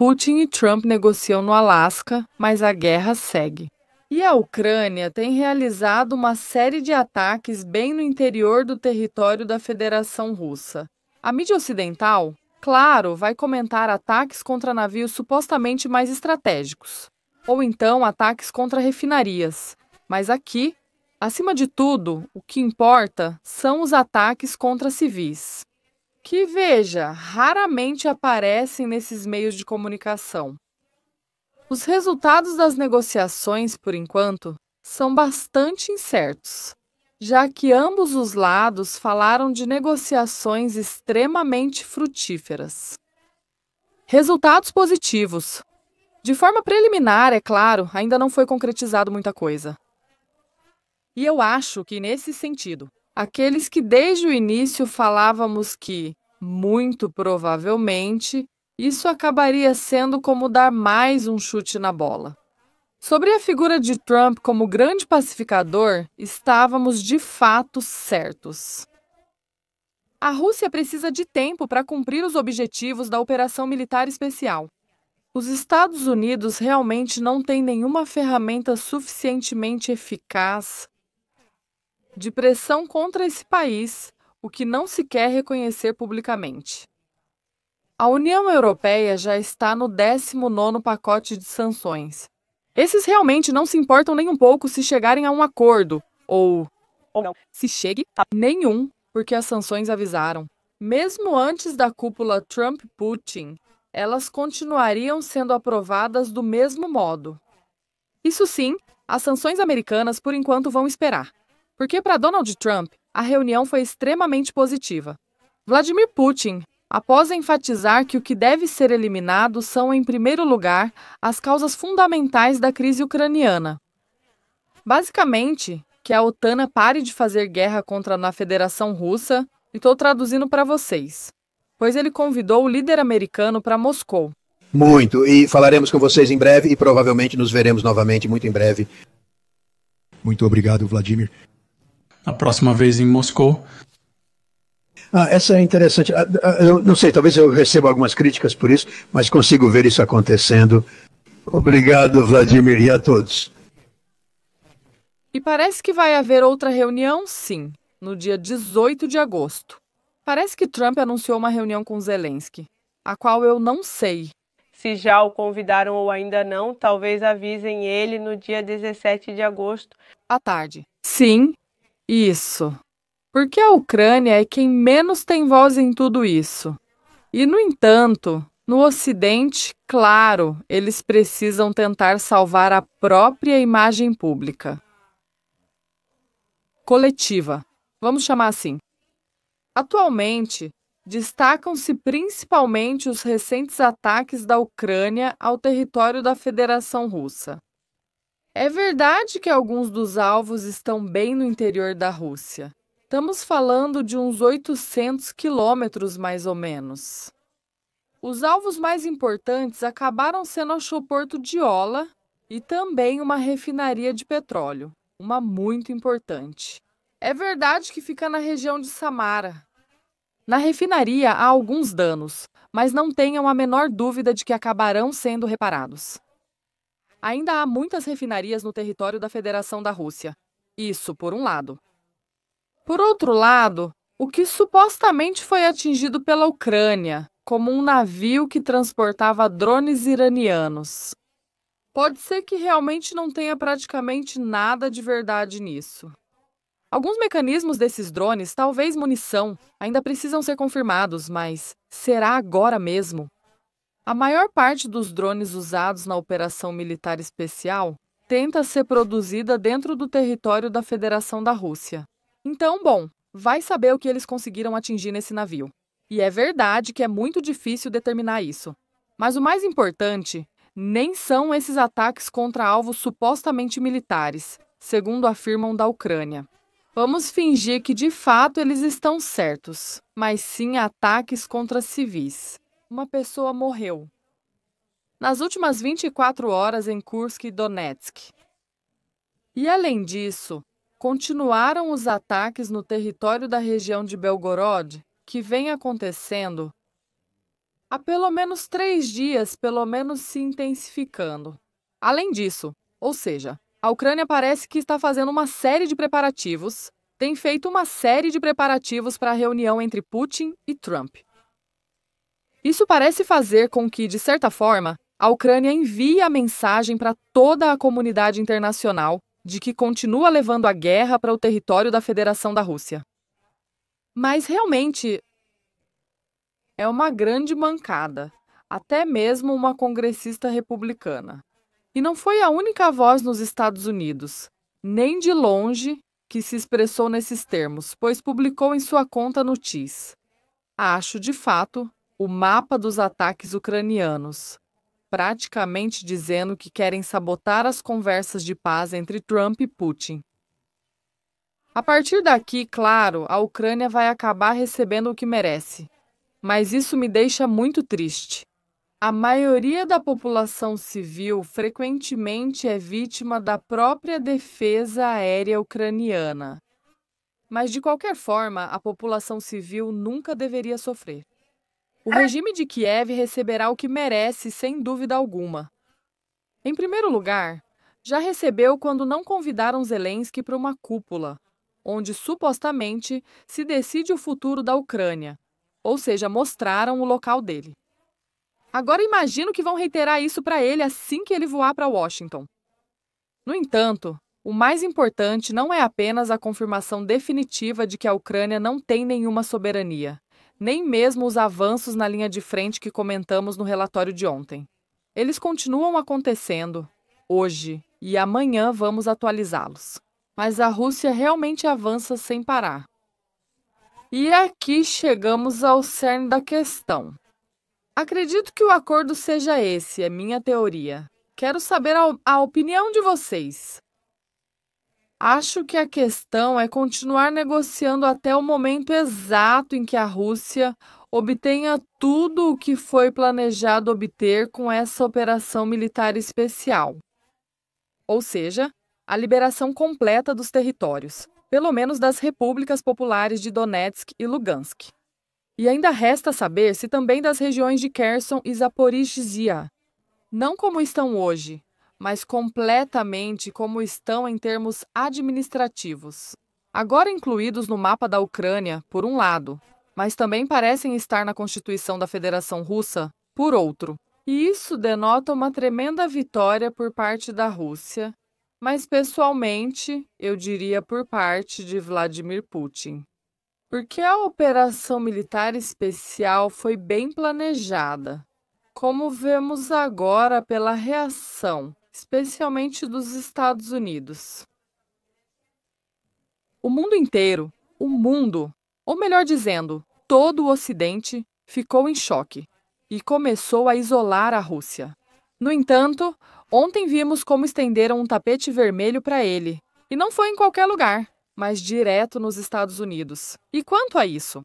Putin e Trump negociam no Alasca, mas a guerra segue. E a Ucrânia tem realizado uma série de ataques bem no interior do território da Federação Russa. A mídia ocidental, claro, vai comentar ataques contra navios supostamente mais estratégicos, ou então ataques contra refinarias. Mas aqui, acima de tudo, o que importa são os ataques contra civis, que, veja, raramente aparecem nesses meios de comunicação. Os resultados das negociações, por enquanto, são bastante incertos, já que ambos os lados falaram de negociações extremamente frutíferas. Resultados positivos. De forma preliminar, é claro, ainda não foi concretizado muita coisa. E eu acho que, nesse sentido, aqueles que desde o início falávamos que, muito provavelmente, isso acabaria sendo como dar mais um chute na bola. Sobre a figura de Trump como grande pacificador, estávamos de fato certos. A Rússia precisa de tempo para cumprir os objetivos da operação militar especial. Os Estados Unidos realmente não têm nenhuma ferramenta suficientemente eficaz de pressão contra esse país, o que não se quer reconhecer publicamente. A União Europeia já está no 19º pacote de sanções. Esses realmente não se importam nem um pouco se chegarem a um acordo, ou não, se chegue a nenhum, porque as sanções avisaram. Mesmo antes da cúpula Trump-Putin, elas continuariam sendo aprovadas do mesmo modo. Isso sim, as sanções americanas por enquanto vão esperar. Porque para Donald Trump, a reunião foi extremamente positiva. Vladimir Putin, após enfatizar que o que deve ser eliminado são, em primeiro lugar, as causas fundamentais da crise ucraniana. Basicamente, que a OTAN pare de fazer guerra contra a Federação Russa, e estou traduzindo para vocês, pois ele convidou o líder americano para Moscou. Muito, e falaremos com vocês em breve e provavelmente nos veremos novamente muito em breve. Muito obrigado, Vladimir. A próxima vez em Moscou. Essa é interessante. Eu não sei, talvez eu receba algumas críticas por isso, mas consigo ver isso acontecendo. Obrigado, Vladimir, e a todos. E parece que vai haver outra reunião, sim, no dia 18 de agosto. Parece que Trump anunciou uma reunião com Zelensky, a qual eu não sei. Se já o convidaram ou ainda não, talvez avisem ele no dia 17 de agosto. À tarde. Sim, isso. Porque a Ucrânia é quem menos tem voz em tudo isso. E, no entanto, no Ocidente, claro, eles precisam tentar salvar a própria imagem pública. Coletiva, vamos chamar assim. Atualmente, destacam-se principalmente os recentes ataques da Ucrânia ao território da Federação Russa. É verdade que alguns dos alvos estão bem no interior da Rússia. Estamos falando de uns 800 quilômetros, mais ou menos. Os alvos mais importantes acabaram sendo o aeroporto de Ola e também uma refinaria de petróleo, uma muito importante. É verdade que fica na região de Samara. Na refinaria há alguns danos, mas não tenham a menor dúvida de que acabarão sendo reparados. Ainda há muitas refinarias no território da Federação da Rússia. Isso, por um lado. Por outro lado, o que supostamente foi atingido pela Ucrânia, como um navio que transportava drones iranianos. Pode ser que realmente não tenha praticamente nada de verdade nisso. Alguns mecanismos desses drones, talvez munição, ainda precisam ser confirmados, mas será agora mesmo? A maior parte dos drones usados na operação militar especial tenta ser produzida dentro do território da Federação da Rússia. Então, bom, vai saber o que eles conseguiram atingir nesse navio. E é verdade que é muito difícil determinar isso. Mas o mais importante, nem são esses ataques contra alvos supostamente militares, segundo afirmam da Ucrânia. Vamos fingir que de fato eles estão certos, mas sim ataques contra civis. Uma pessoa morreu nas últimas 24 horas em Kursk e Donetsk. E além disso, continuaram os ataques no território da região de Belgorod, que vem acontecendo há pelo menos 3 dias, pelo menos se intensificando. Além disso, ou seja, a Ucrânia parece que está fazendo uma série de preparativos, tem feito uma série de preparativos para a reunião entre Putin e Trump. Isso parece fazer com que, de certa forma, a Ucrânia envie a mensagem para toda a comunidade internacional de que continua levando a guerra para o território da Federação da Rússia. Mas realmente é uma grande mancada, até mesmo uma congressista republicana. E não foi a única voz nos Estados Unidos, nem de longe, que se expressou nesses termos, pois publicou em sua conta no X. Acho, de fato, o mapa dos ataques ucranianos, praticamente dizendo que querem sabotar as conversas de paz entre Trump e Putin. A partir daqui, claro, a Ucrânia vai acabar recebendo o que merece, mas isso me deixa muito triste. A maioria da população civil frequentemente é vítima da própria defesa aérea ucraniana. Mas, de qualquer forma, a população civil nunca deveria sofrer. O regime de Kiev receberá o que merece, sem dúvida alguma. Em primeiro lugar, já recebeu quando não convidaram Zelensky para uma cúpula, onde supostamente se decide o futuro da Ucrânia, ou seja, mostraram o local dele. Agora imagino que vão reiterar isso para ele assim que ele voar para Washington. No entanto, o mais importante não é apenas a confirmação definitiva de que a Ucrânia não tem nenhuma soberania, nem mesmo os avanços na linha de frente que comentamos no relatório de ontem. Eles continuam acontecendo, hoje, e amanhã vamos atualizá-los. Mas a Rússia realmente avança sem parar. E aqui chegamos ao cerne da questão. Acredito que o acordo seja esse, é minha teoria. Quero saber a opinião de vocês. Acho que a questão é continuar negociando até o momento exato em que a Rússia obtenha tudo o que foi planejado obter com essa operação militar especial. Ou seja, a liberação completa dos territórios, pelo menos das repúblicas populares de Donetsk e Lugansk. E ainda resta saber se também das regiões de Kherson e Zaporizhzhia, não como estão hoje, mas completamente como estão em termos administrativos. Agora incluídos no mapa da Ucrânia, por um lado, mas também parecem estar na Constituição da Federação Russa, por outro. E isso denota uma tremenda vitória por parte da Rússia, mas pessoalmente, eu diria por parte de Vladimir Putin. Porque a operação militar especial foi bem planejada, como vemos agora pela reação, especialmente dos Estados Unidos. O mundo inteiro, ou melhor dizendo, todo o Ocidente, ficou em choque e começou a isolar a Rússia. No entanto, ontem vimos como estenderam um tapete vermelho para ele, e não foi em qualquer lugar, mas direto nos Estados Unidos. E quanto a isso?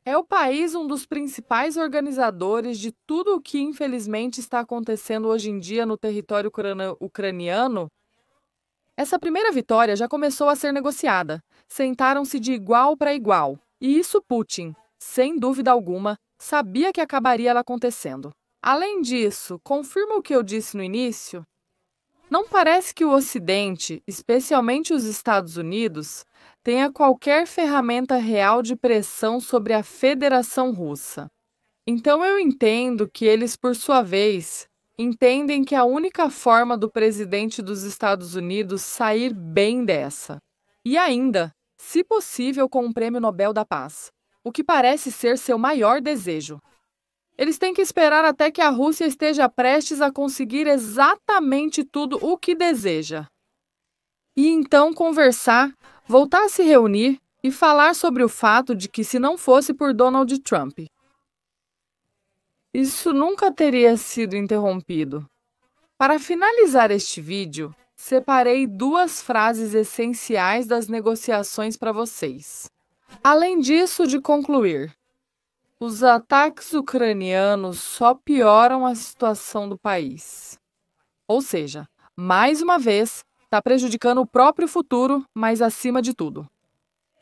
É o país um dos principais organizadores de tudo o que infelizmente está acontecendo hoje em dia no território ucraniano? Essa primeira vitória já começou a ser negociada. Sentaram-se de igual para igual. E isso Putin, sem dúvida alguma, sabia que acabaria acontecendo. Além disso, confirma o que eu disse no início? Não parece que o Ocidente, especialmente os Estados Unidos, tenha qualquer ferramenta real de pressão sobre a Federação Russa. Então eu entendo que eles, por sua vez, entendem que a única forma do presidente dos Estados Unidos sair bem dessa, e ainda, se possível, com um prêmio Nobel da Paz, o que parece ser seu maior desejo. Eles têm que esperar até que a Rússia esteja prestes a conseguir exatamente tudo o que deseja. E então conversar, voltar a se reunir e falar sobre o fato de que, se não fosse por Donald Trump, isso nunca teria sido interrompido. Para finalizar este vídeo, separei 2 frases essenciais das negociações para vocês. Além disso, de concluir, os ataques ucranianos só pioram a situação do país. Ou seja, mais uma vez, está prejudicando o próprio futuro, mas acima de tudo.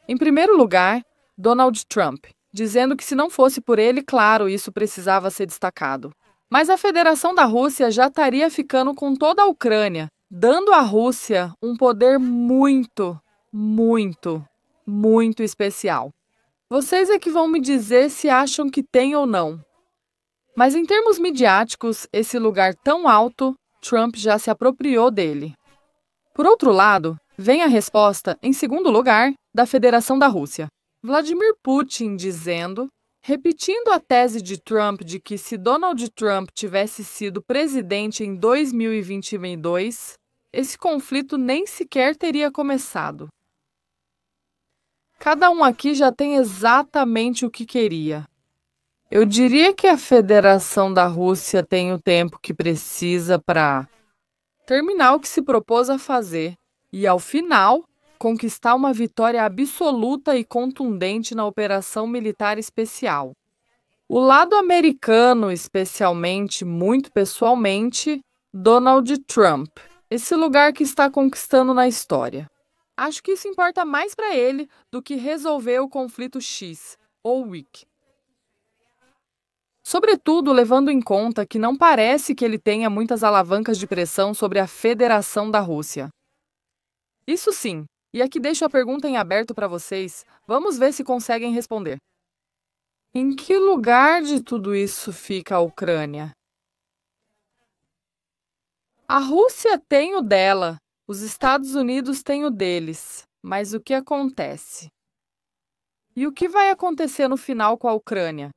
Em primeiro lugar, Donald Trump, dizendo que se não fosse por ele, claro, isso precisava ser destacado. Mas a Federação da Rússia já estaria ficando com toda a Ucrânia, dando à Rússia um poder muito, muito, muito especial. Vocês é que vão me dizer se acham que tem ou não. Mas em termos midiáticos, esse lugar tão alto, Trump já se apropriou dele. Por outro lado, vem a resposta, em segundo lugar, da Federação da Rússia. Vladimir Putin dizendo, repetindo a tese de Trump de que se Donald Trump tivesse sido presidente em 2022, esse conflito nem sequer teria começado. Cada um aqui já tem exatamente o que queria. Eu diria que a Federação da Rússia tem o tempo que precisa para terminar o que se propôs a fazer e, ao final, conquistar uma vitória absoluta e contundente na operação militar especial. O lado americano, especialmente, muito pessoalmente, Donald Trump, esse lugar que está conquistando na história. Acho que isso importa mais para ele do que resolver o conflito X, ou Y. Sobretudo, levando em conta que não parece que ele tenha muitas alavancas de pressão sobre a Federação da Rússia. Isso sim, e aqui deixo a pergunta em aberto para vocês, vamos ver se conseguem responder. Em que lugar de tudo isso fica a Ucrânia? A Rússia tem o dela, os Estados Unidos têm o deles, mas o que acontece? E o que vai acontecer no final com a Ucrânia?